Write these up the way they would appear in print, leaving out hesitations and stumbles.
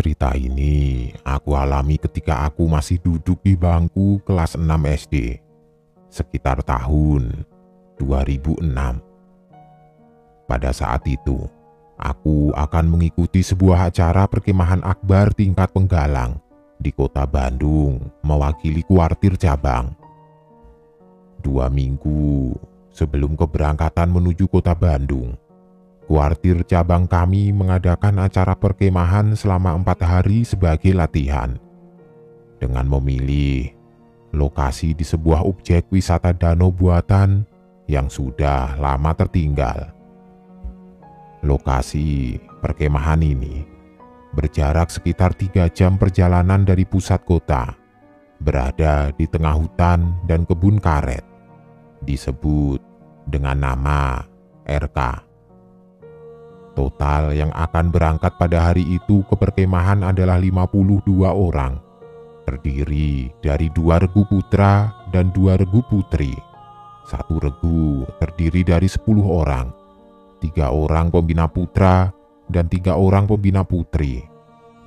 Cerita ini aku alami ketika aku masih duduk di bangku kelas 6 SD, sekitar tahun 2006. Pada saat itu, aku akan mengikuti sebuah acara perkemahan akbar tingkat penggalang di kota Bandung mewakili kuartir cabang. 2 minggu sebelum keberangkatan menuju kota Bandung, kuartir cabang kami mengadakan acara perkemahan selama 4 hari sebagai latihan. Dengan memilih lokasi di sebuah objek wisata danau buatan yang sudah lama tertinggal. Lokasi perkemahan ini berjarak sekitar 3 jam perjalanan dari pusat kota, berada di tengah hutan dan kebun karet, disebut dengan nama RK. Total yang akan berangkat pada hari itu ke perkemahan adalah 52 orang, terdiri dari 2 regu putra dan 2 regu putri. 1 regu terdiri dari 10 orang, 3 orang pembina putra dan 3 orang pembina putri,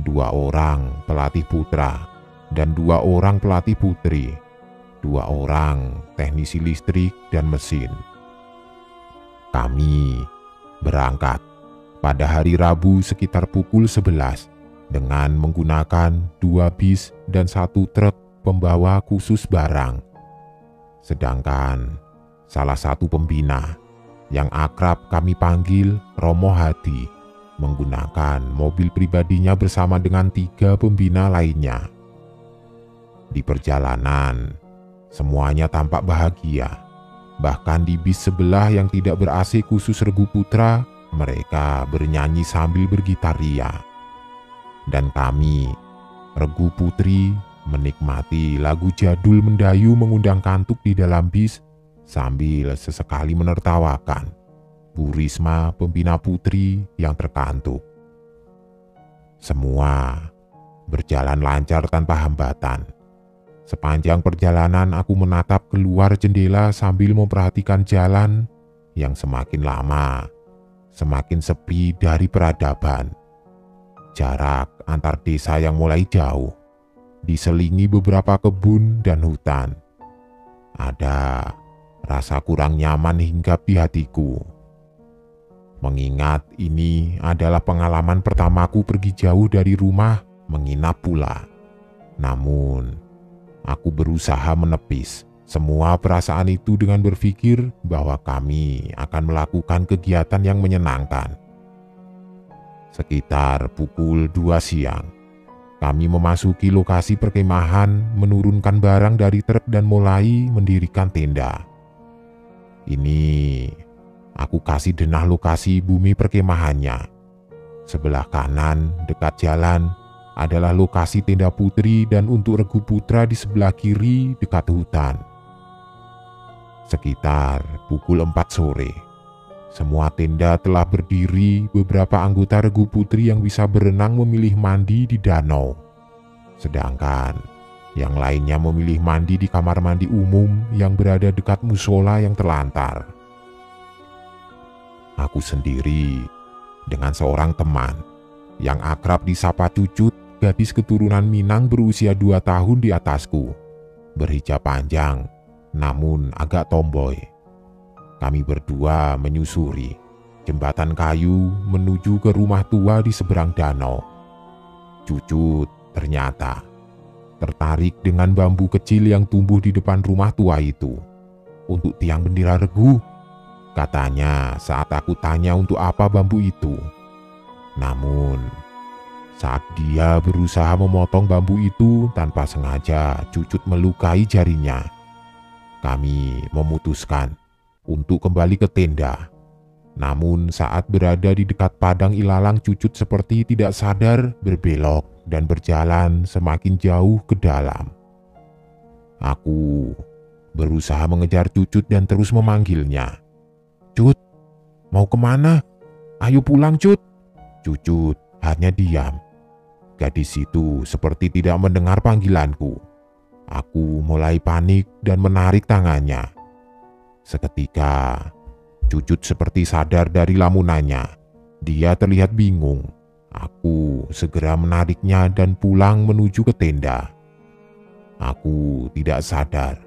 2 orang pelatih putra dan 2 orang pelatih putri, 2 orang teknisi listrik dan mesin. Kami berangkat pada hari Rabu sekitar pukul 11 dengan menggunakan 2 bis dan 1 truk pembawa khusus barang. Sedangkan salah satu pembina yang akrab kami panggil Romo Hadi menggunakan mobil pribadinya bersama dengan 3 pembina lainnya. Di perjalanan, semuanya tampak bahagia. Bahkan di bis sebelah yang tidak ber-AC khusus regu putra, mereka bernyanyi sambil bergitar ria. Dan kami, regu putri, menikmati lagu jadul mendayu mengundang kantuk di dalam bis sambil sesekali menertawakan Bu Risma, pembina putri yang terkantuk. Semua berjalan lancar tanpa hambatan. Sepanjang perjalanan aku menatap keluar jendela sambil memperhatikan jalan yang semakin lama semakin sepi dari peradaban. Jarak antar desa yang mulai jauh, diselingi beberapa kebun dan hutan. Ada rasa kurang nyaman hinggap di hatiku. Mengingat ini adalah pengalaman pertamaku pergi jauh dari rumah menginap pula. Namun, aku berusaha menepis semua perasaan itu dengan berpikir bahwa kami akan melakukan kegiatan yang menyenangkan. Sekitar pukul 2 siang, kami memasuki lokasi perkemahan, menurunkan barang dari truk dan mulai mendirikan tenda. Ini aku kasih denah lokasi bumi perkemahannya. Sebelah kanan dekat jalan adalah lokasi tenda putri dan untuk regu putra di sebelah kiri dekat hutan. Sekitar pukul 4 sore, semua tenda telah berdiri. Beberapa anggota regu putri yang bisa berenang memilih mandi di danau, sedangkan yang lainnya memilih mandi di kamar mandi umum yang berada dekat musola yang terlantar. Aku sendiri dengan seorang teman yang akrab disapa Cucut, gadis keturunan Minang berusia 2 tahun di atasku, berhijab panjang namun agak tomboy. Kami berdua menyusuri jembatan kayu menuju ke rumah tua di seberang danau. Cucut ternyata tertarik dengan bambu kecil yang tumbuh di depan rumah tua itu. Untuk tiang bendera regu, katanya saat aku tanya untuk apa bambu itu. Namun, saat dia berusaha memotong bambu itu tanpa sengaja, Cucut melukai jarinya. Kami memutuskan untuk kembali ke tenda. Namun saat berada di dekat padang ilalang, Cucut seperti tidak sadar berbelok dan berjalan semakin jauh ke dalam. Aku berusaha mengejar Cucut dan terus memanggilnya. "Cut, mau kemana? Ayo pulang, Cut." Cucut hanya diam. Gadis itu seperti tidak mendengar panggilanku. Aku mulai panik dan menarik tangannya. Seketika, Cucut seperti sadar dari lamunannya. Dia terlihat bingung. Aku segera menariknya dan pulang menuju ke tenda. Aku tidak sadar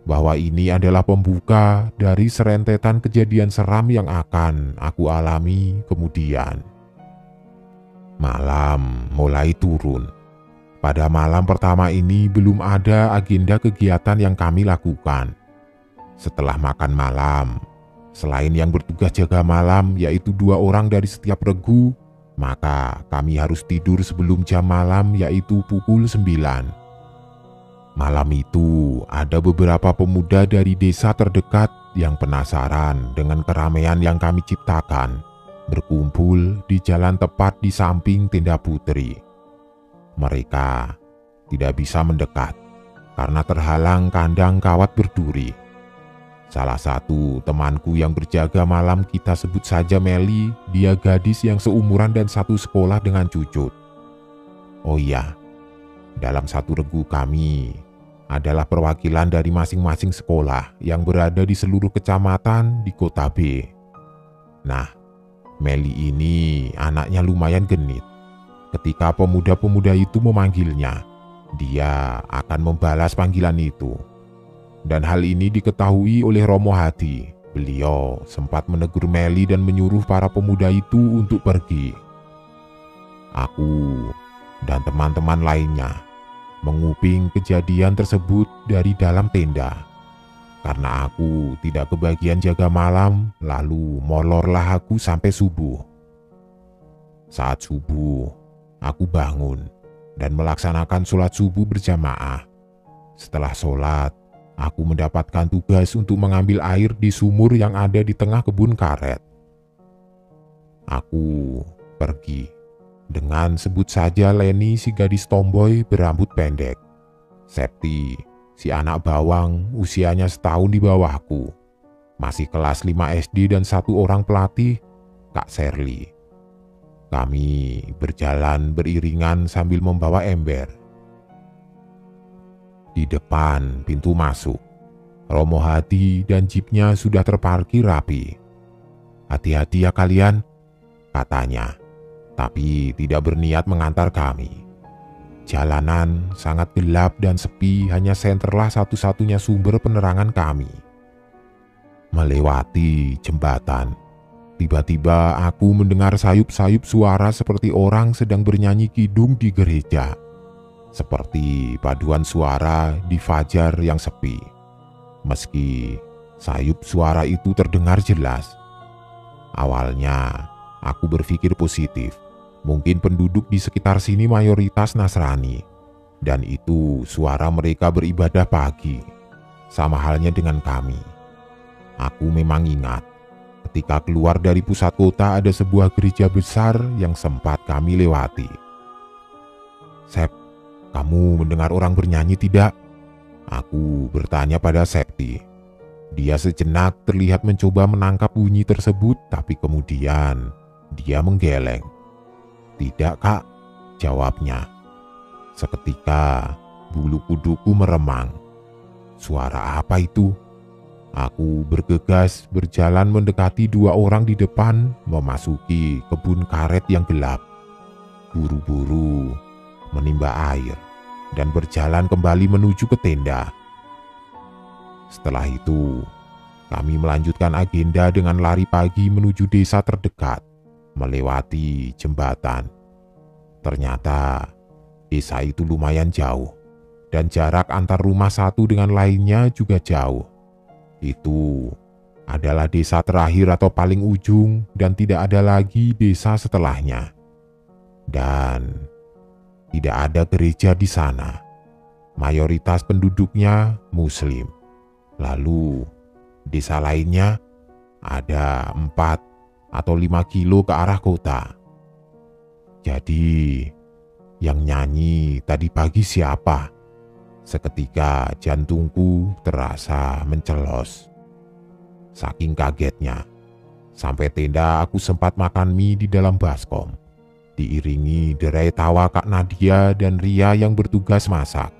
bahwa ini adalah pembuka dari serentetan kejadian seram yang akan aku alami kemudian. Malam mulai turun. Pada malam pertama ini belum ada agenda kegiatan yang kami lakukan. Setelah makan malam, selain yang bertugas jaga malam yaitu 2 orang dari setiap regu, maka kami harus tidur sebelum jam malam yaitu pukul 9. Malam itu ada beberapa pemuda dari desa terdekat yang penasaran dengan keramaian yang kami ciptakan, berkumpul di jalan tepat di samping tenda putri. Mereka tidak bisa mendekat karena terhalang kandang kawat berduri. Salah satu temanku yang berjaga malam, kita sebut saja Meli, dia gadis yang seumuran dan satu sekolah dengan Cucut. Oh iya, dalam satu regu kami adalah perwakilan dari masing-masing sekolah yang berada di seluruh kecamatan di kota B. Nah, Meli ini anaknya lumayan genit. Ketika pemuda-pemuda itu memanggilnya, dia akan membalas panggilan itu. Dan hal ini diketahui oleh Romo Hadi. Beliau sempat menegur Meli dan menyuruh para pemuda itu untuk pergi. Aku dan teman-teman lainnya menguping kejadian tersebut dari dalam tenda. Karena aku tidak kebagian jaga malam, lalu molorlah aku sampai subuh. Saat subuh, aku bangun dan melaksanakan sholat subuh berjamaah. Setelah sholat, aku mendapatkan tugas untuk mengambil air di sumur yang ada di tengah kebun karet. Aku pergi dengan sebut saja Leni, si gadis tomboy berambut pendek. Septi, si anak bawang usianya setahun di bawahku. Masih kelas 5 SD dan 1 orang pelatih, Kak Sherly. Kami berjalan beriringan sambil membawa ember. Di depan pintu masuk, Romo Hadi dan jeepnya sudah terparkir rapi. "Hati-hati ya kalian," katanya, tapi tidak berniat mengantar kami. Jalanan sangat gelap dan sepi, hanya senterlah satu-satunya sumber penerangan kami. Melewati jembatan, tiba-tiba aku mendengar sayup-sayup suara seperti orang sedang bernyanyi kidung di gereja. Seperti paduan suara di fajar yang sepi. Meski sayup suara itu terdengar jelas. Awalnya aku berpikir positif. Mungkin penduduk di sekitar sini mayoritas Nasrani. Dan itu suara mereka beribadah pagi. Sama halnya dengan kami. Aku memang ingat, ketika keluar dari pusat kota ada sebuah gereja besar yang sempat kami lewati. "Sep, kamu mendengar orang bernyanyi tidak?" Aku bertanya pada Septi. Dia sejenak terlihat mencoba menangkap bunyi tersebut, tapi kemudian dia menggeleng. "Tidak, Kak," jawabnya. Seketika bulu kuduku meremang. Suara apa itu? Aku bergegas berjalan mendekati 2 orang di depan, memasuki kebun karet yang gelap. Buru-buru menimba air dan berjalan kembali menuju ke tenda. Setelah itu, kami melanjutkan agenda dengan lari pagi menuju desa terdekat, melewati jembatan. Ternyata desa itu lumayan jauh, dan jarak antar rumah satu dengan lainnya juga jauh. Itu adalah desa terakhir atau paling ujung, dan tidak ada lagi desa setelahnya. Dan tidak ada gereja di sana. Mayoritas penduduknya Muslim. Lalu desa lainnya ada 4 atau 5 kilo ke arah kota. Jadi yang nyanyi tadi pagi siapa? Seketika jantungku terasa mencelos. Saking kagetnya, sampai tenda aku sempat makan mie di dalam baskom, diiringi derai tawa Kak Nadia dan Ria yang bertugas masak.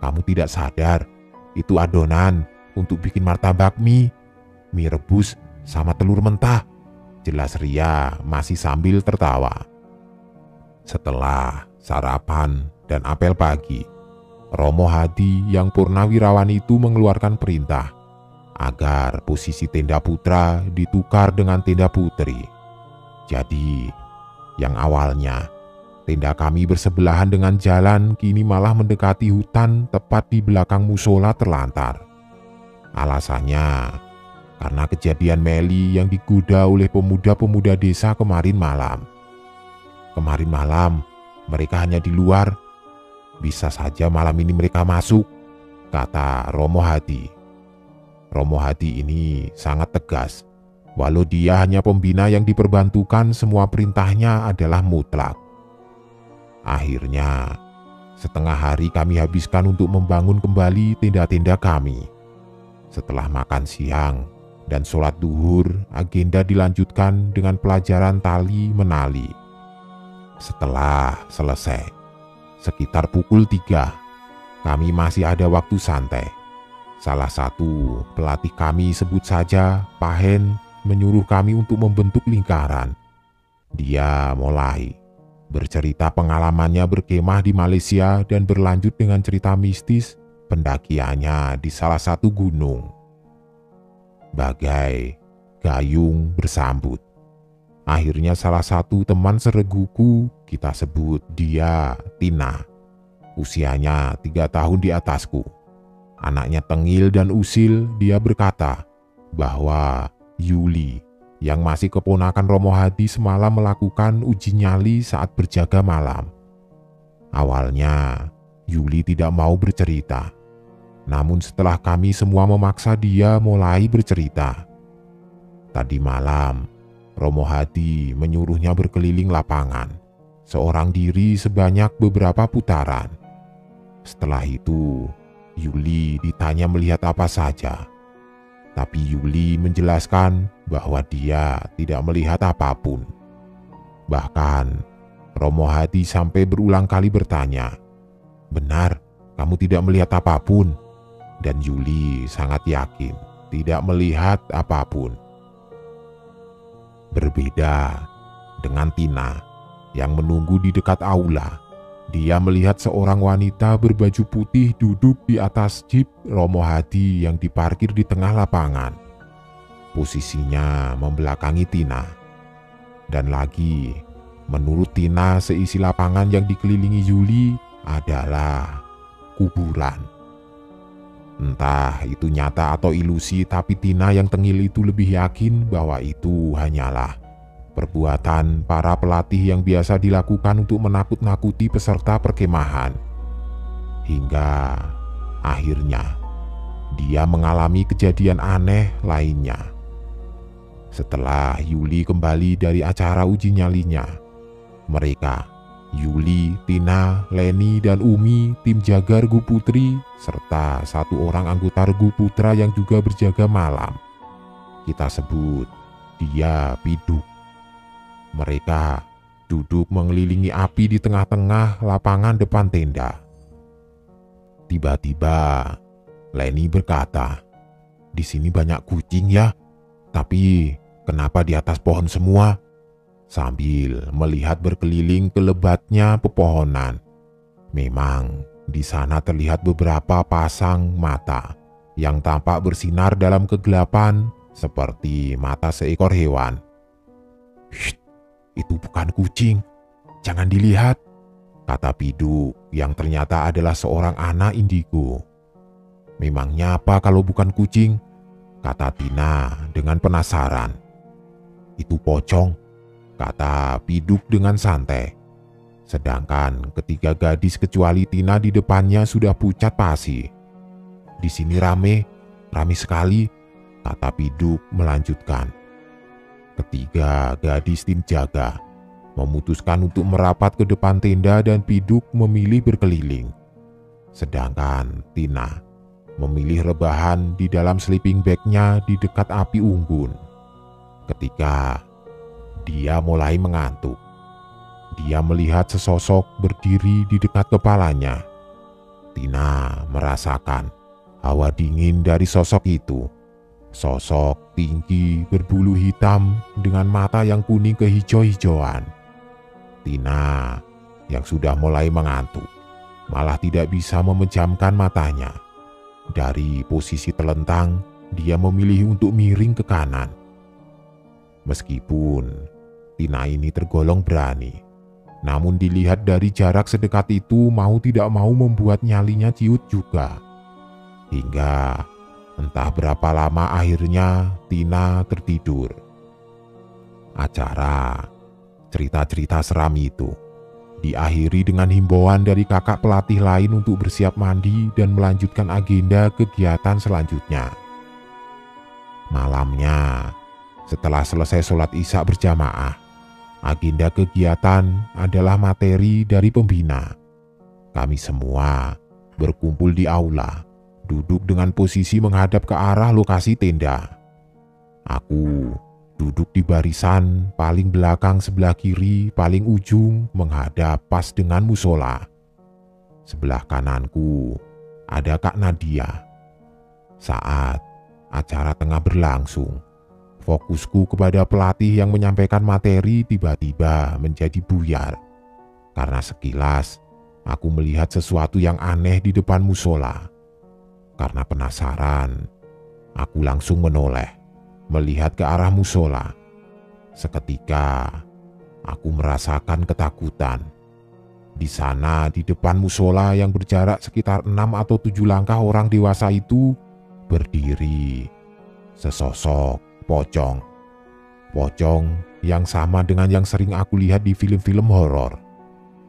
"Kamu tidak sadar, itu adonan untuk bikin martabak mie rebus sama telur mentah," jelas Ria masih sambil tertawa. Setelah sarapan dan apel pagi, Romo Hadi yang purnawirawan itu mengeluarkan perintah agar posisi tenda putra ditukar dengan tenda putri. Jadi, yang awalnya tenda kami bersebelahan dengan jalan kini malah mendekati hutan tepat di belakang musola terlantar. Alasannya karena kejadian Meli yang digoda oleh pemuda-pemuda desa kemarin malam. Kemarin malam mereka hanya di luar. Bisa saja malam ini mereka masuk, kata Romo Hadi. Romo Hadi ini sangat tegas. Walau dia hanya pembina yang diperbantukan, semua perintahnya adalah mutlak. Akhirnya, setengah hari kami habiskan untuk membangun kembali tenda-tenda kami. Setelah makan siang dan sholat duhur, agenda dilanjutkan dengan pelajaran tali menali. Setelah selesai, sekitar pukul 3, kami masih ada waktu santai. Salah satu pelatih kami, sebut saja Pahen, menyuruh kami untuk membentuk lingkaran. Dia mulai bercerita pengalamannya berkemah di Malaysia dan berlanjut dengan cerita mistis pendakiannya di salah satu gunung. Bagai gayung bersambut. Akhirnya salah satu teman sereguku, kita sebut dia Tina. Usianya 3 tahun di atasku. Anaknya tengil dan usil, dia berkata bahwa Yuli yang masih keponakan Romo Hadi semalam melakukan uji nyali saat berjaga malam. Awalnya Yuli tidak mau bercerita. Namun setelah kami semua memaksa, dia mulai bercerita. Tadi malam Romo Hadi menyuruhnya berkeliling lapangan, seorang diri sebanyak beberapa putaran. Setelah itu, Yuli ditanya melihat apa saja. Tapi Yuli menjelaskan bahwa dia tidak melihat apapun. Bahkan, Romo Hadi sampai berulang kali bertanya, "Benar, kamu tidak melihat apapun?" Dan Yuli sangat yakin tidak melihat apapun. Berbeda dengan Tina yang menunggu di dekat aula. Dia melihat seorang wanita berbaju putih duduk di atas jeep Romo Hadi yang diparkir di tengah lapangan. Posisinya membelakangi Tina. Dan lagi, menurut Tina, seisi lapangan yang dikelilingi Yuli adalah kuburan. Entah itu nyata atau ilusi, tapi Tina yang tengil itu lebih yakin bahwa itu hanyalah perbuatan para pelatih yang biasa dilakukan untuk menakut-nakuti peserta perkemahan. Hingga akhirnya dia mengalami kejadian aneh lainnya. Setelah Yuli kembali dari acara uji nyalinya, mereka, Yuli, Tina, Leni, dan Umi, tim jaga Regu Putri, serta satu orang anggota Regu Putra yang juga berjaga malam. Kita sebut dia Piduk. Mereka duduk mengelilingi api di tengah-tengah lapangan depan tenda. Tiba-tiba, Leni berkata, "Di sini banyak kucing ya, tapi kenapa di atas pohon semua?" Sambil melihat berkeliling ke lebatnya pepohonan. Memang di sana terlihat beberapa pasang mata yang tampak bersinar dalam kegelapan seperti mata seekor hewan. "Shh, itu bukan kucing, jangan dilihat," kata Piduk yang ternyata adalah seorang anak indigo. "Memangnya apa kalau bukan kucing?" kata Tina dengan penasaran. "Itu pocong," kata Piduk dengan santai. Sedangkan ketiga gadis kecuali Tina di depannya sudah pucat pasi. "Di sini rame sekali," kata Piduk melanjutkan. Ketiga gadis tim jaga memutuskan untuk merapat ke depan tenda dan Piduk memilih berkeliling. Sedangkan Tina memilih rebahan di dalam sleeping bag-nya di dekat api unggun. Ketika dia mulai mengantuk, dia melihat sesosok berdiri di dekat kepalanya. Tina merasakan hawa dingin dari sosok itu. Sosok tinggi berbulu hitam dengan mata yang kuning kehijau-hijauan. Tina yang sudah mulai mengantuk malah tidak bisa memejamkan matanya. Dari posisi telentang, dia memilih untuk miring ke kanan. Meskipun Tina ini tergolong berani, namun dilihat dari jarak sedekat itu mau tidak mau membuat nyalinya ciut juga. Hingga entah berapa lama akhirnya Tina tertidur. Acara cerita-cerita seram itu diakhiri dengan himbauan dari kakak pelatih lain untuk bersiap mandi dan melanjutkan agenda kegiatan selanjutnya. Malamnya, setelah selesai sholat isya berjamaah, agenda kegiatan adalah materi dari pembina. Kami semua berkumpul di aula, duduk dengan posisi menghadap ke arah lokasi tenda. Aku duduk di barisan paling belakang sebelah kiri paling ujung menghadap pas dengan musola. Sebelah kananku ada Kak Nadia. Saat acara tengah berlangsung, fokusku kepada pelatih yang menyampaikan materi tiba-tiba menjadi buyar. Karena sekilas aku melihat sesuatu yang aneh di depan musola. Karena penasaran, aku langsung menoleh, melihat ke arah musola. Seketika, aku merasakan ketakutan. Di sana, di depan musola yang berjarak sekitar 6 atau 7 langkah orang dewasa itu, berdiri sesosok pocong. Pocong yang sama dengan yang sering aku lihat di film-film horor.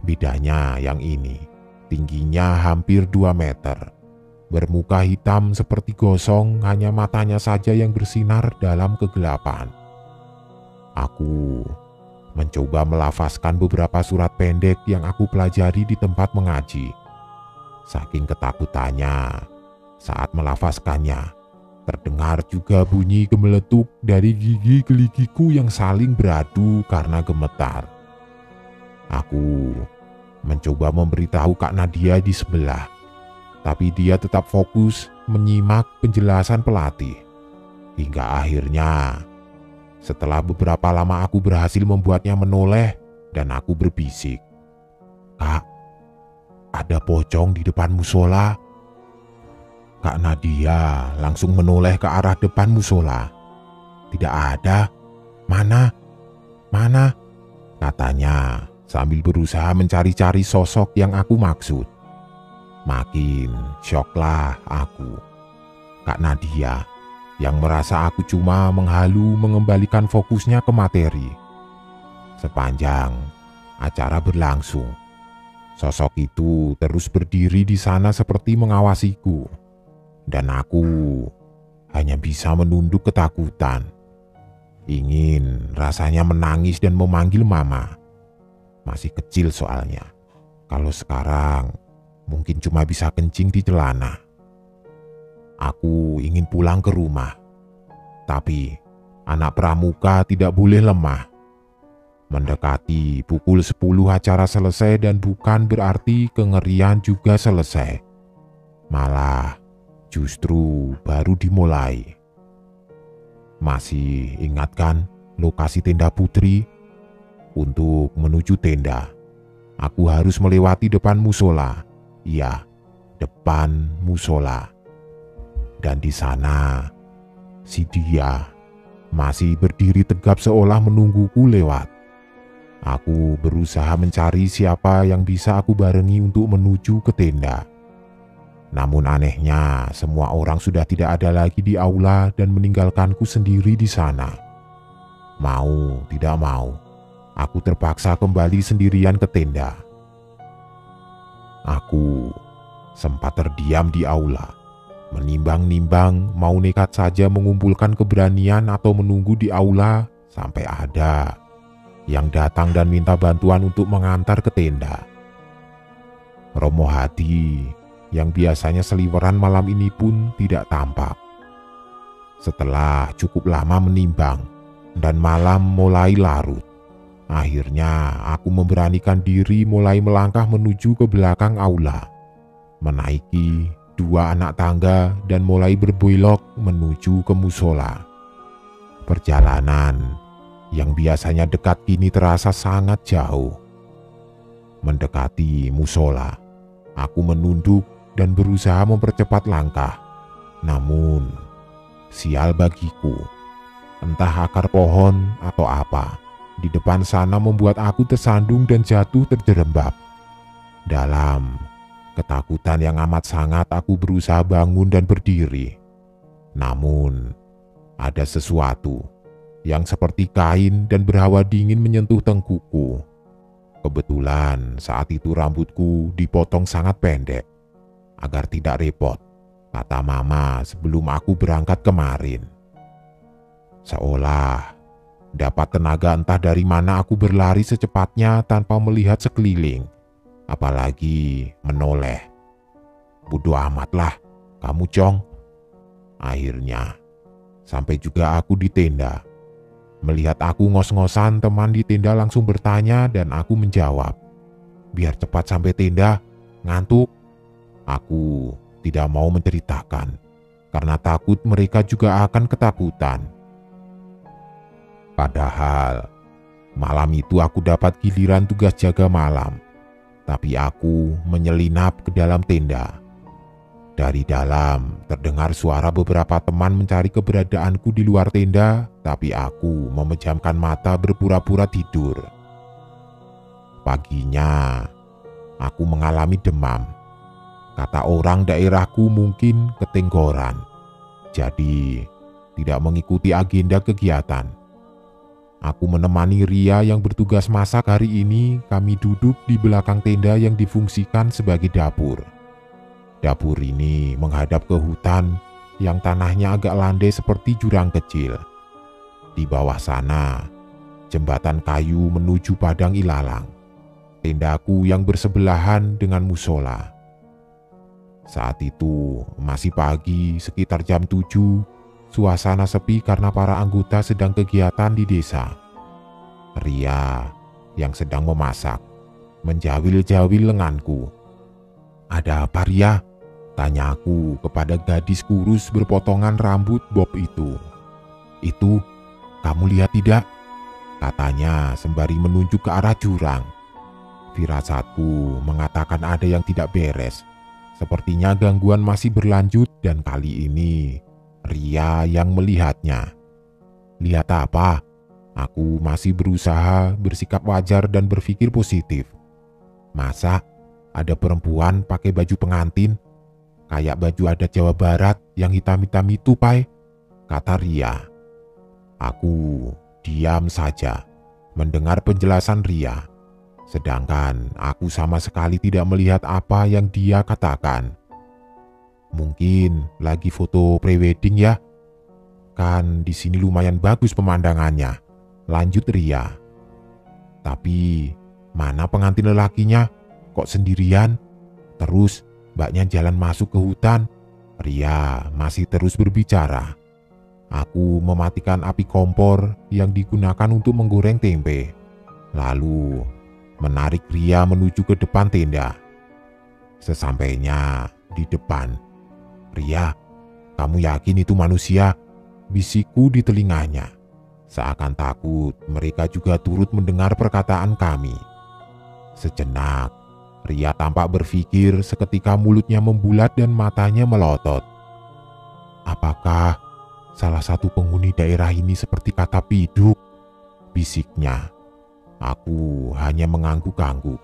Bedanya yang ini, tingginya hampir 2 meter. Bermuka hitam seperti gosong, hanya matanya saja yang bersinar dalam kegelapan. Aku mencoba melafazkan beberapa surat pendek yang aku pelajari di tempat mengaji. Saking ketakutannya, saat melafazkannya, terdengar juga bunyi gemeletuk dari gigi geligiku yang saling beradu karena gemetar. Aku mencoba memberitahu Kak Nadia di sebelah, tapi dia tetap fokus menyimak penjelasan pelatih. Hingga akhirnya, setelah beberapa lama aku berhasil membuatnya menoleh dan aku berbisik, "Kak, ada pocong di depan musola." Kak Nadia langsung menoleh ke arah depan musola. "Tidak ada. Mana? Mana?" katanya sambil berusaha mencari-cari sosok yang aku maksud. Makin syoklah aku. Kak Nadia yang merasa aku cuma menghalu mengembalikan fokusnya ke materi. Sepanjang acara berlangsung, sosok itu terus berdiri di sana seperti mengawasiku. Dan aku hanya bisa menunduk ketakutan. Ingin rasanya menangis dan memanggil mama. Masih kecil soalnya. Kalau sekarang mungkin cuma bisa kencing di celana. Aku ingin pulang ke rumah. Tapi anak pramuka tidak boleh lemah. Mendekati pukul 10 acara selesai dan bukan berarti kengerian juga selesai. Malah justru baru dimulai. Masih ingat kan lokasi tenda Putri? Untuk menuju tenda, aku harus melewati depan musola. Iya, depan musola. Dan di sana, si dia masih berdiri tegap seolah menungguku lewat. Aku berusaha mencari siapa yang bisa aku barengi untuk menuju ke tenda. Namun anehnya, semua orang sudah tidak ada lagi di aula dan meninggalkanku sendiri di sana. Mau tidak mau, aku terpaksa kembali sendirian ke tenda. Aku sempat terdiam di aula, menimbang-nimbang mau nekat saja mengumpulkan keberanian atau menunggu di aula sampai ada yang datang dan minta bantuan untuk mengantar ke tenda. Romo Hadi yang biasanya seliweran malam ini pun tidak tampak. Setelah cukup lama menimbang dan malam mulai larut, akhirnya aku memberanikan diri mulai melangkah menuju ke belakang aula, menaiki 2 anak tangga dan mulai berbelok menuju ke musola. Perjalanan yang biasanya dekat kini terasa sangat jauh. Mendekati musola, aku menunduk dan berusaha mempercepat langkah. Namun, sial bagiku, entah akar pohon atau apa di depan sana membuat aku tersandung dan jatuh terjerembab. Dalam ketakutan yang amat sangat, aku berusaha bangun dan berdiri. Namun, ada sesuatu yang seperti kain dan berhawa dingin menyentuh tengkukku. Kebetulan saat itu rambutku dipotong sangat pendek, agar tidak repot, kata mama sebelum aku berangkat kemarin. Seolah dapat tenaga entah dari mana aku berlari secepatnya tanpa melihat sekeliling, apalagi menoleh. Bodoh amatlah kamu, Cong. Akhirnya sampai juga aku di tenda. Melihat aku ngos-ngosan, teman di tenda langsung bertanya dan aku menjawab, "Biar cepat sampai tenda, ngantuk." Aku tidak mau menceritakan karena takut mereka juga akan ketakutan. Padahal malam itu aku dapat giliran tugas jaga malam, tapi aku menyelinap ke dalam tenda. Dari dalam terdengar suara beberapa teman mencari keberadaanku di luar tenda, tapi aku memejamkan mata berpura-pura tidur. Paginya, aku mengalami demam. Kata orang daerahku mungkin ketenggoran, jadi tidak mengikuti agenda kegiatan. Aku menemani Ria yang bertugas masak hari ini. Kami duduk di belakang tenda yang difungsikan sebagai dapur. Dapur ini menghadap ke hutan yang tanahnya agak landai seperti jurang kecil. Di bawah sana, jembatan kayu menuju padang ilalang. Tendaku yang bersebelahan dengan musola. Saat itu masih pagi, sekitar jam 7. Suasana sepi karena para anggota sedang kegiatan di desa. Ria yang sedang memasak menjawil-jawil lenganku. "Ada apa, Ria?" tanyaku kepada gadis kurus berpotongan rambut bob itu. "Itu, kamu lihat tidak?" katanya sembari menunjuk ke arah jurang. Firasatku mengatakan ada yang tidak beres. Sepertinya gangguan masih berlanjut dan kali ini Ria yang melihatnya. "Lihat apa?" Aku masih berusaha bersikap wajar dan berpikir positif. "Masa ada perempuan pakai baju pengantin? Kayak baju adat Jawa Barat yang hitam-hitam itu, Pai," kata Ria. Aku diam saja mendengar penjelasan Ria, sedangkan aku sama sekali tidak melihat apa yang dia katakan. "Mungkin lagi foto prewedding ya? Kan di sini lumayan bagus pemandangannya," lanjut Ria. "Tapi mana pengantin lelakinya? Kok sendirian? Terus mbaknya jalan masuk ke hutan." Ria masih terus berbicara. Aku mematikan api kompor yang digunakan untuk menggoreng tempe, lalu menarik Ria menuju ke depan tenda. Sesampainya di depan, "Ria, kamu yakin itu manusia?" bisikku di telinganya. Seakan takut mereka juga turut mendengar perkataan kami. Sejenak, Ria tampak berpikir, seketika mulutnya membulat dan matanya melotot. "Apakah salah satu penghuni daerah ini seperti kata Piduk?" bisiknya. Aku hanya mengangguk-angguk.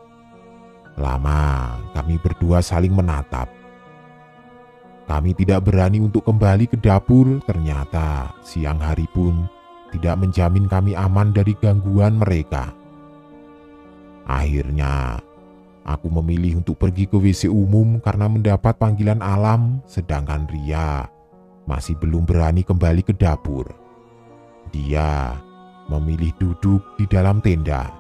Lama kami berdua saling menatap. Kami tidak berani untuk kembali ke dapur. Ternyata siang hari pun tidak menjamin kami aman dari gangguan mereka. Akhirnya aku memilih untuk pergi ke WC umum karena mendapat panggilan alam, sedangkan Ria masih belum berani kembali ke dapur. Dia memilih duduk di dalam tenda.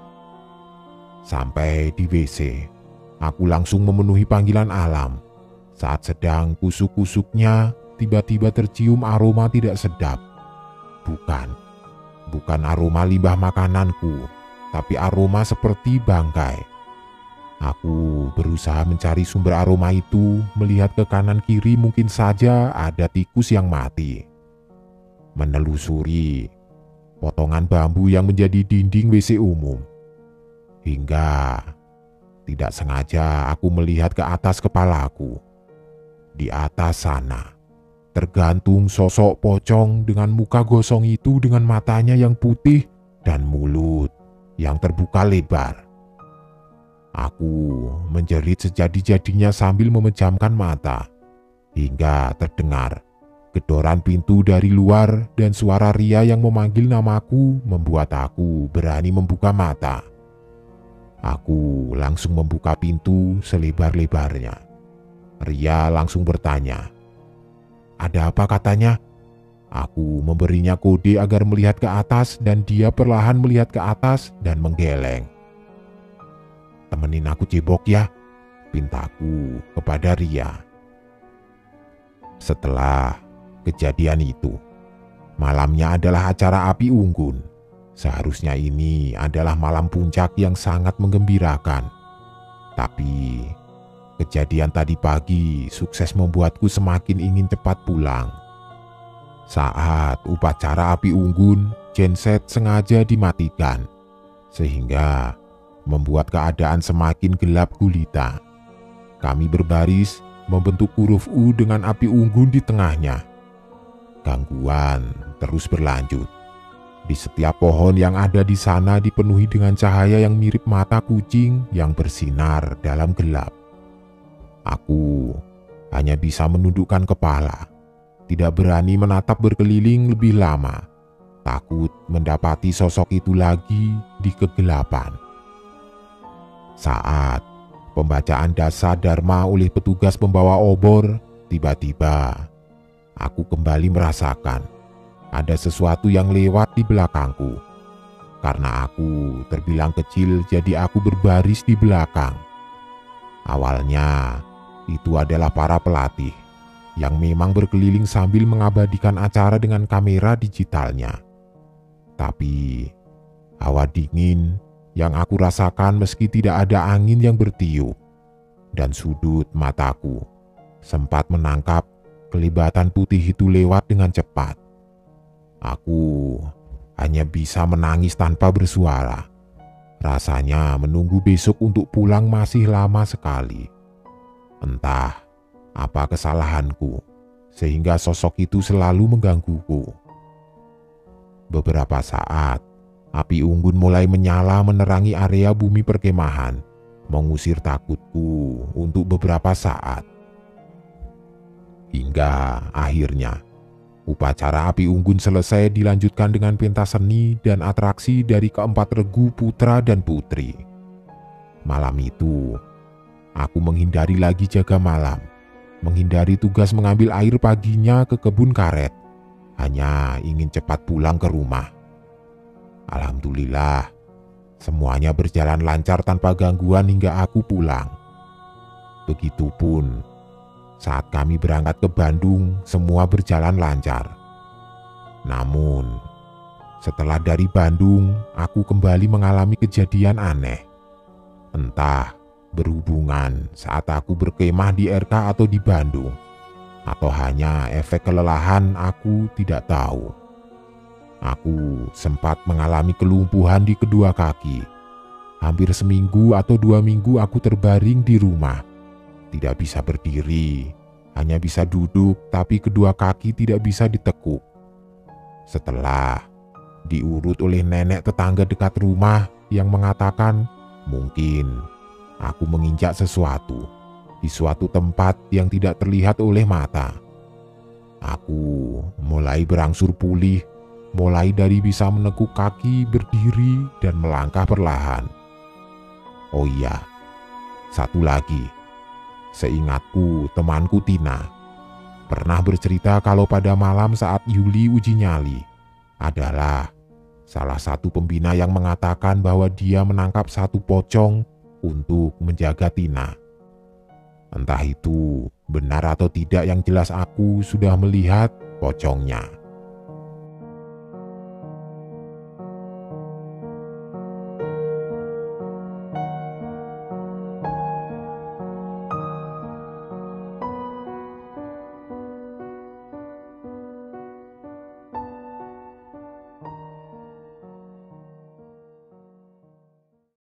Sampai di WC, aku langsung memenuhi panggilan alam. Saat sedang kusuk-kusuknya, tiba-tiba tercium aroma tidak sedap. Bukan aroma limbah makananku, tapi aroma seperti bangkai. Aku berusaha mencari sumber aroma itu, melihat ke kanan kiri mungkin saja ada tikus yang mati. Menelusuri potongan bambu yang menjadi dinding WC umum. Hingga Tidak sengaja aku melihat ke atas kepalaku. Di atas sana, tergantung sosok pocong dengan muka gosong itu dengan matanya yang putih dan mulut yang terbuka lebar. Aku menjerit sejadi-jadinya sambil memejamkan mata, hingga terdengar gedoran pintu dari luar dan suara Ria yang memanggil namaku membuat aku berani membuka mata. Aku langsung membuka pintu selebar-lebarnya. Ria langsung bertanya, "Ada apa?" katanya. Aku memberinya kode agar melihat ke atas dan dia perlahan melihat ke atas dan menggeleng. "Temenin aku cebok ya," pintaku kepada Ria. Setelah kejadian itu, malamnya adalah acara api unggun. Seharusnya ini adalah malam puncak yang sangat menggembirakan. Tapi kejadian tadi pagi sukses membuatku semakin ingin cepat pulang. Saat upacara api unggun, genset sengaja dimatikan, sehingga membuat keadaan semakin gelap gulita. Kami berbaris membentuk huruf U dengan api unggun di tengahnya. Gangguan terus berlanjut. Di setiap pohon yang ada di sana dipenuhi dengan cahaya yang mirip mata kucing yang bersinar dalam gelap. Aku hanya bisa menundukkan kepala, tidak berani menatap berkeliling lebih lama, takut mendapati sosok itu lagi di kegelapan. Saat pembacaan dasa dharma oleh petugas pembawa obor, tiba-tiba aku kembali merasakan ada sesuatu yang lewat di belakangku. Karena aku terbilang kecil, jadi aku berbaris di belakang. Awalnya itu adalah para pelatih yang memang berkeliling sambil mengabadikan acara dengan kamera digitalnya. Tapi hawa dingin yang aku rasakan meski tidak ada angin yang bertiup, dan sudut mataku sempat menangkap kelibatan putih itu lewat dengan cepat. Aku hanya bisa menangis tanpa bersuara. Rasanya menunggu besok untuk pulang masih lama sekali. Entah apa kesalahanku, sehingga sosok itu selalu menggangguku. Beberapa saat, api unggun mulai menyala menerangi area bumi perkemahan, mengusir takutku untuk beberapa saat. Hingga akhirnya, upacara api unggun selesai dilanjutkan dengan pentas seni dan atraksi dari keempat regu putra dan putri. Malam itu, aku menghindari lagi jaga malam, menghindari tugas mengambil air paginya ke kebun karet, hanya ingin cepat pulang ke rumah. Alhamdulillah, semuanya berjalan lancar tanpa gangguan hingga aku pulang. Begitupun saat kami berangkat ke Bandung, semua berjalan lancar. Namun, setelah dari Bandung, aku kembali mengalami kejadian aneh. Entah berhubungan saat aku berkemah di RK atau di Bandung, atau hanya efek kelelahan, aku tidak tahu. Aku sempat mengalami kelumpuhan di kedua kaki. Hampir seminggu atau 2 minggu aku terbaring di rumah. Tidak bisa berdiri, hanya bisa duduk, tapi kedua kaki tidak bisa ditekuk. Setelah diurut oleh nenek tetangga dekat rumah yang mengatakan mungkin aku menginjak sesuatu di suatu tempat yang tidak terlihat oleh mata. Aku mulai berangsur pulih, mulai dari bisa menekuk kaki, berdiri, dan melangkah perlahan. Oh iya, satu lagi. Seingatku, temanku Tina pernah bercerita kalau pada malam saat Yuli uji nyali adalah salah satu pembina yang mengatakan bahwa dia menangkap satu pocong untuk menjaga Tina. Entah itu benar atau tidak, yang jelas aku sudah melihat pocongnya.